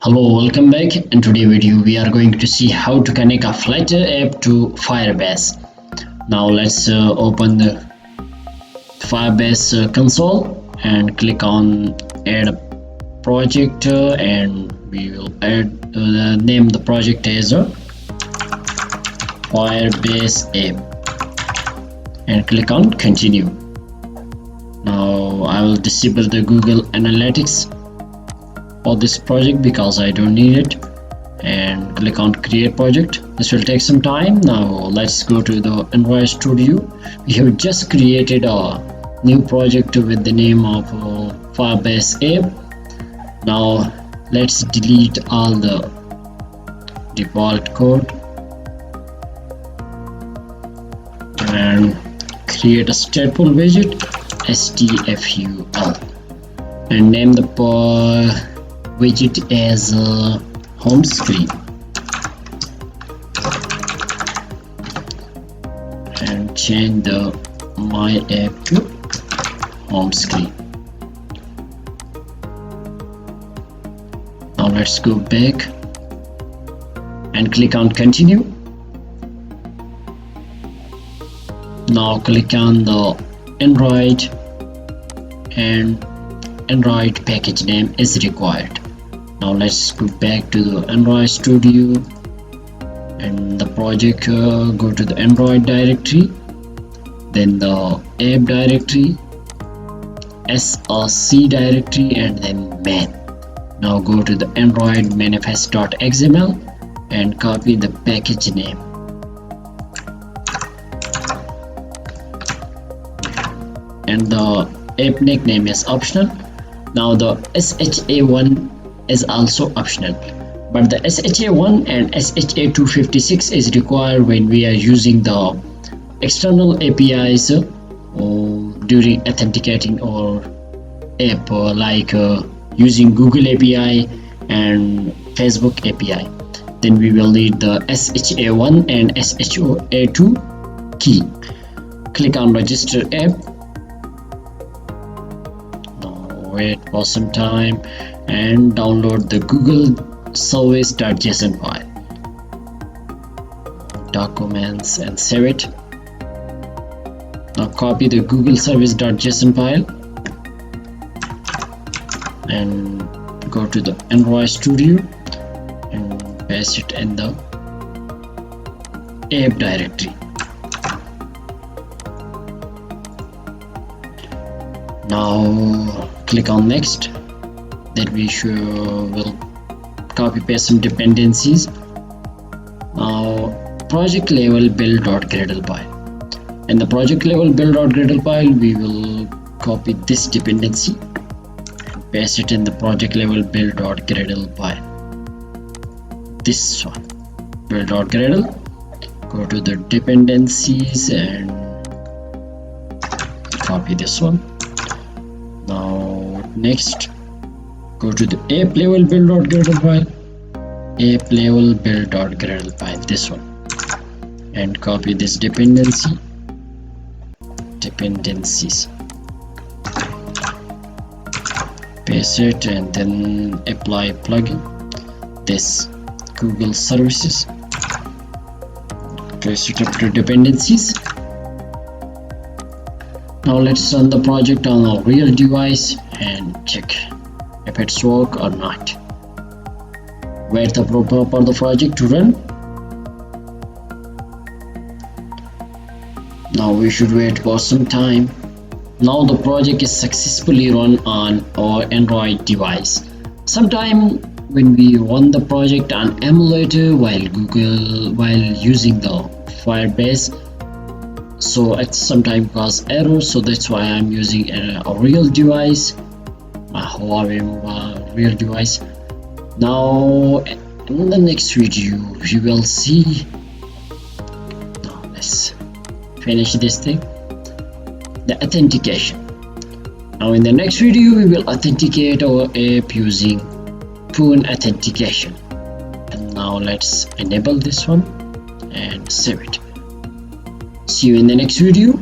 Hello, welcome back. In today's video we are going to see how to connect a Flutter app to Firebase. Now let's open the Firebase console and click on add a project and we will add name the project as a Firebase app and click on continue. Now I will disable the Google Analytics for this project because I don't need it, and click on create project. This will take some time. Now let's go to the Android Studio. We have just created a new project with the name of Firebase app. Now let's delete all the default code and create a stateful widget stful and name the widget as home screen and change the my app to home screen. Now let's go back and click on continue. Now click on the Android and Android package name is required. Now let's go back to the Android Studio and the project, go to the Android directory, then the app directory, src directory, and then main. Now go to the Android manifest.xml and copy the package name. And the app nickname is optional. Now the SHA1 is also optional, but the SHA1 and SHA256 is required when we are using the external APIs during authenticating our app, like using Google API and Facebook API. Then we will need the SHA1 and SHA2 key. Click on register app. Now wait for some time and download the Google service.json file, documents, and save it. Now copy the Google service.json file and go to the Android Studio and paste it in the app directory. Now click on next. That we will copy paste some dependencies. Now project level build.gradle file. In the project level build.gradle file we will copy this dependency and paste it in the project level build.gradle file. This one, build.gradle. Go to the dependencies and copy this one. Now next, go to the app level build.gradle file, app level build.gradle file, this one, and copy this dependencies, paste it and then apply plugin, this Google services, paste it up to dependencies. Now let's run the project on a real device and check if it's work or not. Wait for the project to run. Now we should wait for some time. Now the project is successfully run on our Android device. Sometime when we run the project on emulator while using the Firebase, so it sometimes cause error, so that's why I'm using a real device, a Huawei real device. Now in the next video you will see. Now let's finish this thing, the authentication. Now in the next video we will authenticate our app using phone authentication. And now let's enable this one and save it. See you in the next video.